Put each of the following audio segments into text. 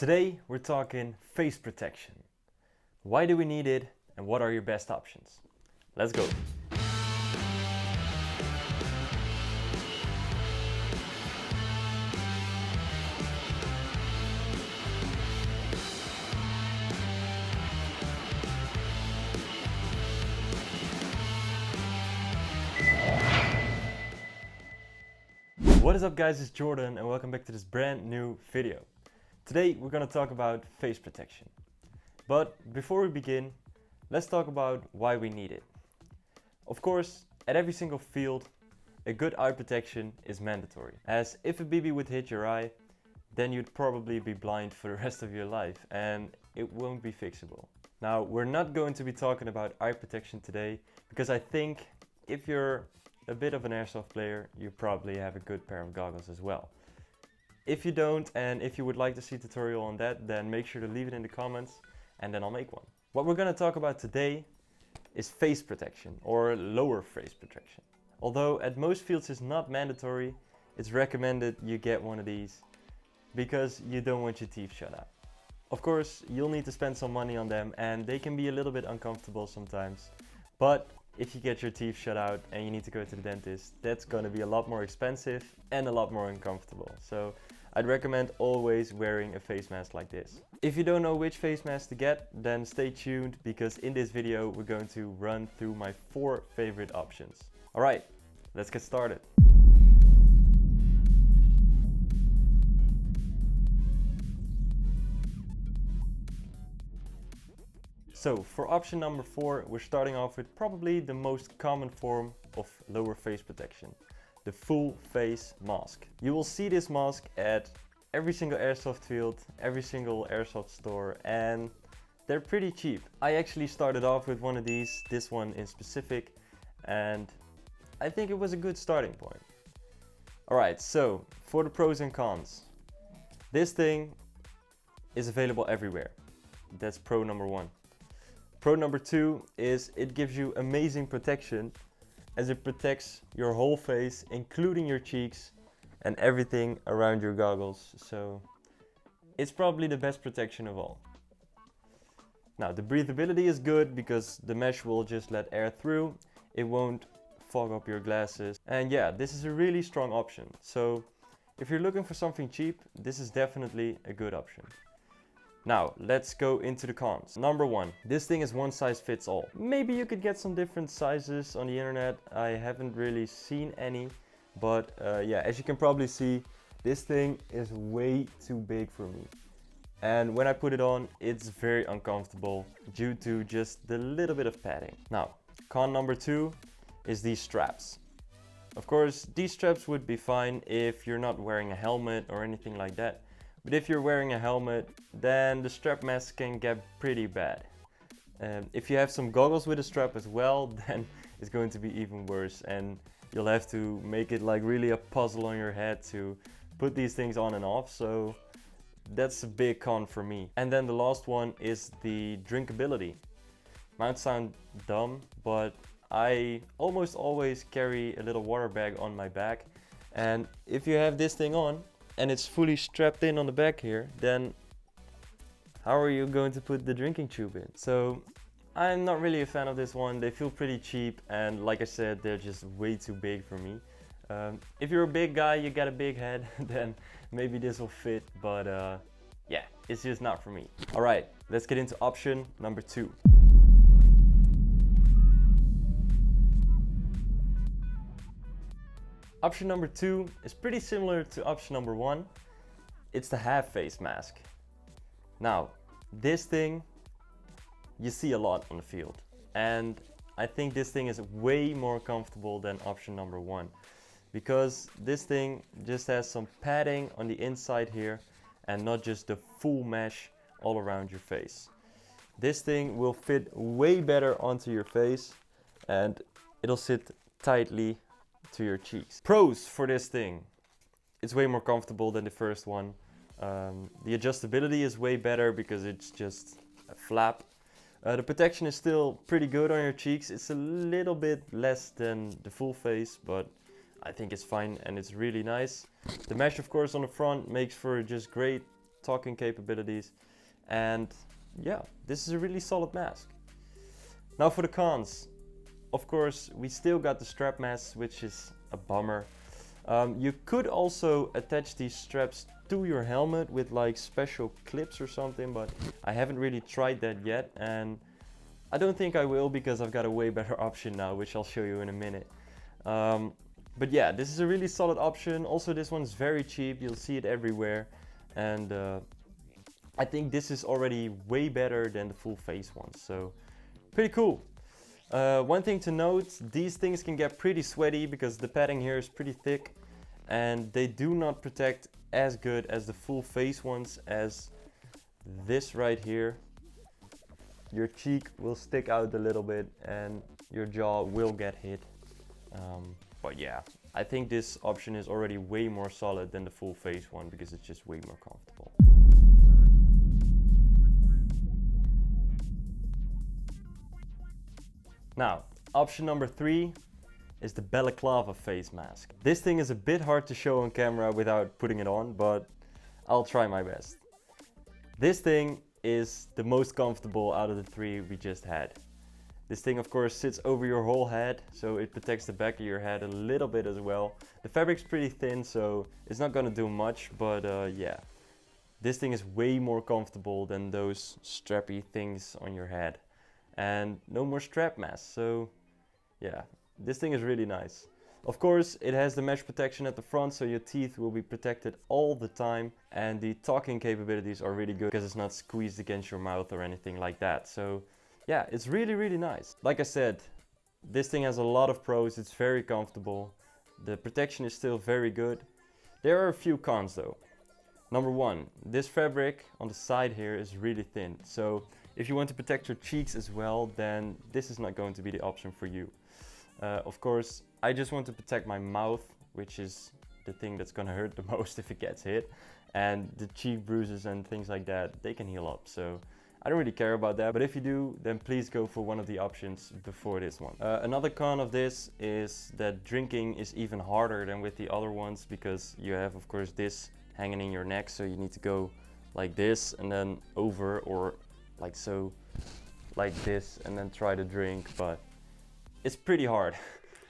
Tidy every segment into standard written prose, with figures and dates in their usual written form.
Today we're talking face protection. Why do we need it and what are your best options? Let's go. What is up guys, it's Jordan and welcome back to this brand new video. Today we're going to talk about face protection. But before we begin, let's talk about why we need it. Of course, at every single field, a good eye protection is mandatory. As if a BB would hit your eye, then you'd probably be blind for the rest of your life and it won't be fixable. Now, we're not going to be talking about eye protection today because I think if you're a bit of an airsoft player, you probably have a good pair of goggles as well. If you don't, and if you would like to see a tutorial on that, then make sure to leave it in the comments and then I'll make one. What we're going to talk about today is face protection or lower face protection. Although at most fields it's not mandatory, it's recommended you get one of these because you don't want your teeth shut out. Of course, you'll need to spend some money on them and they can be a little bit uncomfortable sometimes, but if you get your teeth shut out and you need to go to the dentist, that's going to be a lot more expensive and a lot more uncomfortable. So I'd recommend always wearing a face mask like this. If you don't know which face mask to get, then stay tuned because in this video we're going to run through my 4 favorite options. Alright, let's get started. So for option number 4, we're starting off with probably the most common form of lower face protection, the full face mask. You will see this mask at every single airsoft field, every single airsoft store, and they're pretty cheap. I actually started off with one of these, this one in specific, and I think it was a good starting point. Alright, so for the pros and cons. This thing is available everywhere. That's pro number 1. Pro number 2 is it gives you amazing protection as it protects your whole face, including your cheeks and everything around your goggles. So it's probably the best protection of all. Now the breathability is good because the mesh will just let air through. It won't fog up your glasses. And yeah, this is a really strong option. So if you're looking for something cheap, this is definitely a good option. Now, let's go into the cons. Number 1, this thing is one size fits all. Maybe you could get some different sizes on the internet. I haven't really seen any, but yeah, as you can probably see, this thing is way too big for me. And when I put it on, it's very uncomfortable due to just the little bit of padding. Now, con number 2 is these straps. Of course, these straps would be fine if you're not wearing a helmet or anything like that. But if you're wearing a helmet, then the strap mess can get pretty bad. If you have some goggles with a strap as well, then it's going to be even worse. And you'll have to make it like really a puzzle on your head to put these things on and off. So that's a big con for me. And then the last one is the drinkability. Might sound dumb, but I almost always carry a little water bag on my back. And if you have this thing on, and it's fully strapped in on the back here, then how are you going to put the drinking tube in? So I'm not really a fan of this one. They feel pretty cheap and like I said, they're just way too big for me. If you're a big guy, you got a big head, then maybe this will fit, but yeah, it's just not for me. Alright, let's get into option number 2. Option number 2 is pretty similar to option number 1. It's the half face mask. Now, this thing you see a lot on the field. And I think this thing is way more comfortable than option number 1. Because this thing just has some padding on the inside here and not just the full mesh all around your face. This thing will fit way better onto your face and it'll sit tightly to your cheeks. Pros for this thing. It's way more comfortable than the first one. The adjustability is way better because it's just a flap. The protection is still pretty good on your cheeks. It's a little bit less than the full face, but I think it's fine and it's really nice. The mesh of course on the front makes for just great talking capabilities, and yeah, this is a really solid mask. Now for the cons. Of course, we still got the strap mask, which is a bummer. You could also attach these straps to your helmet with like special clips or something, but I haven't really tried that yet, and I don't think I will because I've got a way better option now, which I'll show you in a minute. But yeah, this is a really solid option. Also, this one's very cheap. You'll see it everywhere, and I think this is already way better than the full face one, so pretty cool. One thing to note, these things can get pretty sweaty because the padding here is pretty thick, and they do not protect as good as the full face ones, as this right here. Your cheek will stick out a little bit and your jaw will get hit. But yeah, I think this option is already way more solid than the full face one because it's just way more comfortable. Now, option number 3 is the Balaclava face mask. This thing is a bit hard to show on camera without putting it on, but I'll try my best. This thing is the most comfortable out of the 3 we just had. This thing of course sits over your whole head, so it protects the back of your head a little bit as well. The fabric's pretty thin, so it's not gonna do much, but yeah. This thing is way more comfortable than those strappy things on your head. And no more strap masks, so yeah, this thing is really nice. Of course, it has the mesh protection at the front, so your teeth will be protected all the time, and the talking capabilities are really good because it's not squeezed against your mouth or anything like that. So yeah, it's really nice. Like I said, this thing has a lot of pros. It's very comfortable. The protection is still very good. There are a few cons though. Number 1, this fabric on the side here is really thin, so if you want to protect your cheeks as well, then this is not going to be the option for you. Of course, I just want to protect my mouth, which is the thing that's gonna hurt the most if it gets hit. And the cheek bruises and things like that, they can heal up. So I don't really care about that, but if you do, then please go for one of the options before this one. Another con of this is that drinking is even harder than with the other ones because you have, of course, this hanging in your neck, so you need to go like this and then over, or like so, like this, and then try to drink, but it's pretty hard.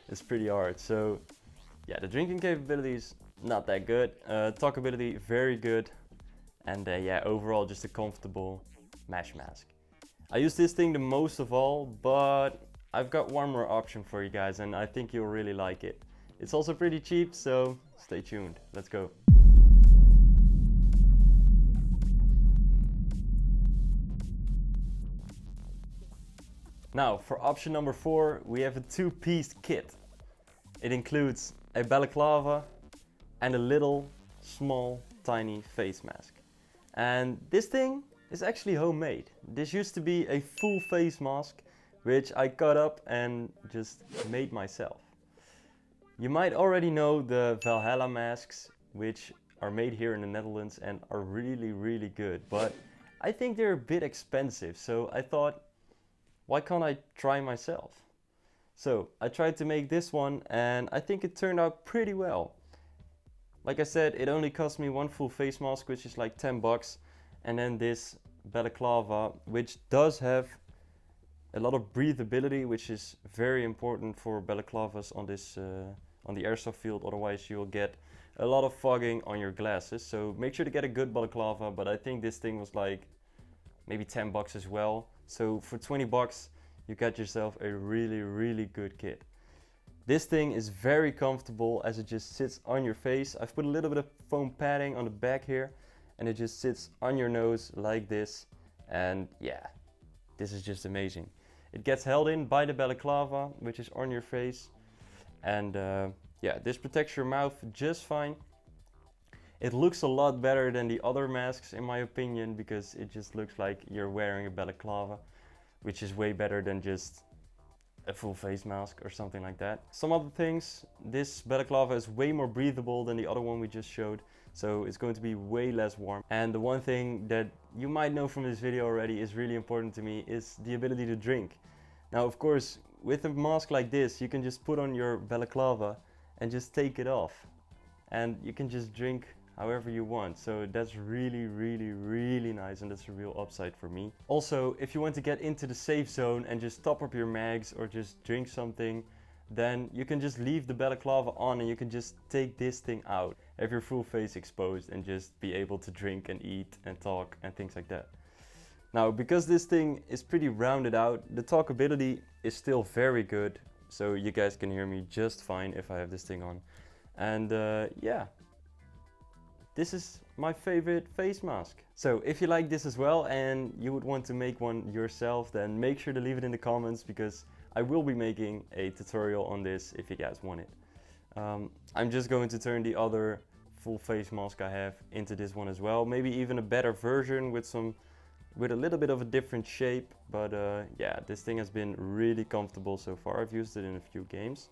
It's pretty hard. So yeah, the drinking capabilities not that good, talkability very good, and yeah, overall just a comfortable mesh mask. I use this thing the most of all, but I've got one more option for you guys, and I think you'll really like it. It's also pretty cheap, so stay tuned. Let's go. Now, for option number 4, we have a 2-piece kit. It includes a balaclava and a little, small, tiny face mask. And this thing is actually homemade. This used to be a full face mask, which I cut up and just made myself. You might already know the Valhalla masks, which are made here in the Netherlands and are really good. But I think they're a bit expensive, so I thought, why can't I try myself? So I tried to make this one, and I think it turned out pretty well. Like I said, it only cost me one full face mask, which is like 10 bucks. And then this balaclava, which does have a lot of breathability, which is very important for balaclavas on this on the airsoft field. Otherwise you'll get a lot of fogging on your glasses. So make sure to get a good balaclava, but I think this thing was like maybe 10 bucks as well. So for 20 bucks, you got yourself a really good kit. This thing is very comfortable as it just sits on your face. I've put a little bit of foam padding on the back here, and it just sits on your nose like this. And yeah, this is just amazing. It gets held in by the balaclava, which is on your face. And yeah, this protects your mouth just fine. It looks a lot better than the other masks in my opinion, because it just looks like you're wearing a balaclava, which is way better than just a full face mask or something like that. Some other things, this balaclava is way more breathable than the other one we just showed, so it's going to be way less warm. And the one thing that you might know from this video already is really important to me is the ability to drink. Now of course, with a mask like this, you can just put on your balaclava and just take it off, and you can just drink however you want. So that's really, really, really nice, and that's a real upside for me. Also, if you want to get into the safe zone and just top up your mags or just drink something, then you can just leave the balaclava on and you can just take this thing out, have your full face exposed, and just be able to drink and eat and talk and things like that. Now, because this thing is pretty rounded out, the talkability is still very good, so you guys can hear me just fine if I have this thing on. And yeah, this is my favorite face mask. So if you like this as well and you would want to make one yourself, then make sure to leave it in the comments, because I will be making a tutorial on this if you guys want it. I'm just going to turn the other full face mask I have into this one as well. Maybe even a better version with a little bit of a different shape. But yeah, this thing has been really comfortable so far. I've used it in a few games.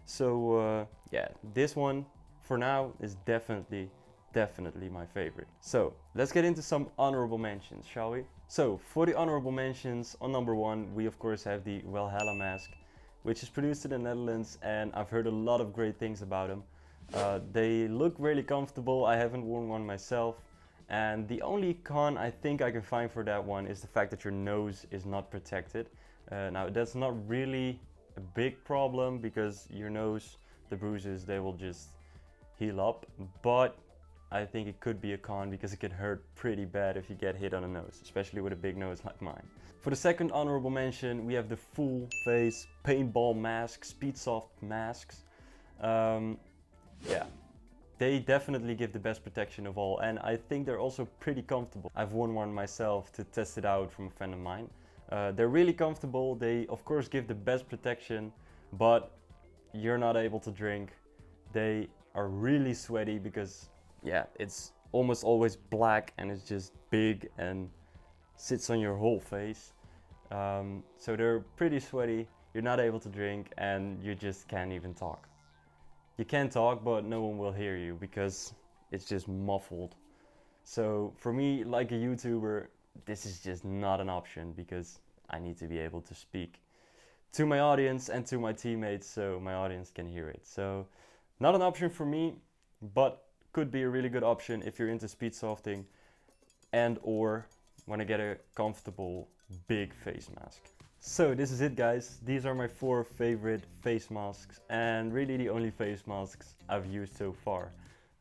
So yeah, this one for now is definitely my favorite. So let's get into some honorable mentions, shall we? So for the honorable mentions, on number 1 we of course have the Valhalla mask, which is produced in the Netherlands, and I've heard a lot of great things about them. They look really comfortable. I haven't worn one myself, and the only con I think I can find for that one is the fact that your nose is not protected. Now that's not really a big problem, because your nose, the bruises, they will just heal up, but I think it could be a con because it can hurt pretty bad if you get hit on the nose, especially with a big nose like mine. For the second honorable mention, we have the full face paintball mask, Speedsoft masks. Yeah, they definitely give the best protection of all, and I think they're also pretty comfortable. I've worn one myself to test it out from a friend of mine. They're really comfortable. They of course give the best protection, but you're not able to drink. They are really sweaty because, yeah, it's almost always black and it's just big and sits on your whole face. So they're pretty sweaty, you're not able to drink, and you just can't even talk. You can talk, but no one will hear you because it's just muffled. So for me, like a YouTuber, this is just not an option, because I need to be able to speak to my audience and to my teammates so my audience can hear it. So not an option for me, but could be a really good option if you're into speed softing and or want to get a comfortable big face mask. So this is it, guys. These are my 4 favorite face masks, and really the only face masks I've used so far.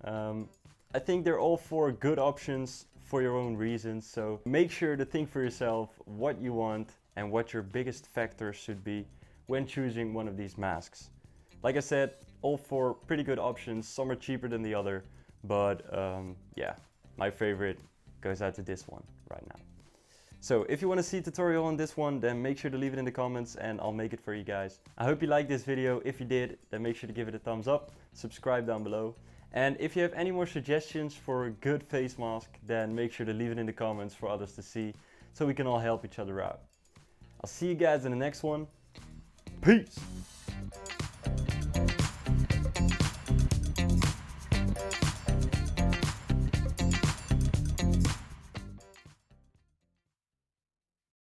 I think they're all 4 good options for your own reasons, so make sure to think for yourself what you want and what your biggest factors should be when choosing one of these masks. Like I said, all 4 pretty good options. Some are cheaper than the other, but yeah, my favorite goes out to this one right now. So if you want to see a tutorial on this one, then make sure to leave it in the comments and I'll make it for you guys. I hope you liked this video. If you did, then make sure to give it a thumbs up, subscribe down below. And if you have any more suggestions for a good face mask, then make sure to leave it in the comments for others to see, so we can all help each other out. I'll see you guys in the next one. Peace!